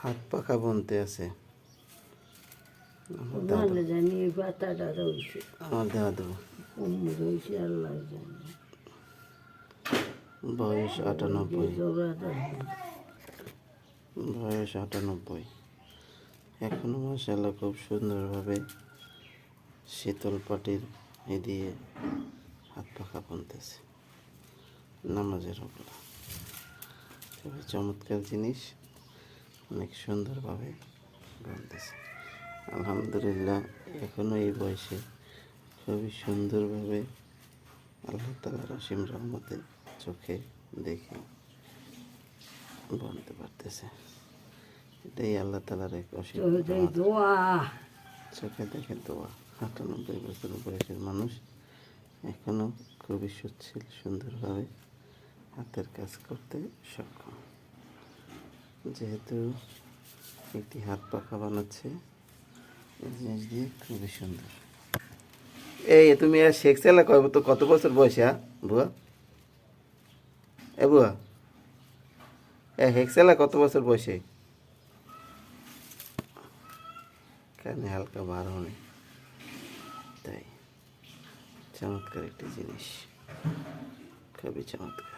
হাত পাখা বুনতে আছে আমার নাহলে জানি এই পাতাটা রয়েছে দাদু। রয়েছে আল্লাহ জানি বয়স 98। জোড়াটা বয়স 98। এখনো মাশাআল্লাহ খুব সুন্দরভাবে শীতল পাটির দিয়ে হাত পাখা বুনতেছে নামাজের ওগুলো। খুবই চমৎকার জিনিস, অনেক সুন্দরভাবে বুনতেছে আলহামদুলিল্লাহ। এখনো এই বয়সে খুবই সুন্দরভাবে আল্লাহ তাআলার অসীম রহমতে চোখে দেখে বুনতে পারতেছে। এটাই আল্লাহ তাআলার এক অসীম দোয়া চোখে দেখে দোয়া। 98 বছর বয়সের মানুষ এখনো খুবই সুশীল সুন্দরভাবে হাতের কাজ করতে সক্ষম। যেহেতু একটি হাত পাখা বানাচ্ছে, এই জিনিস দিয়ে খুবই সুন্দর। এই তুমি আর শেখ সেলা তো কত বছর বয়সে? বুয়া বুয়া হেক্সেলা কত বছর বয়সে? কানে হালকা বার হনে, তাই চমৎকার একটি জিনিস, খুবই চমৎকার।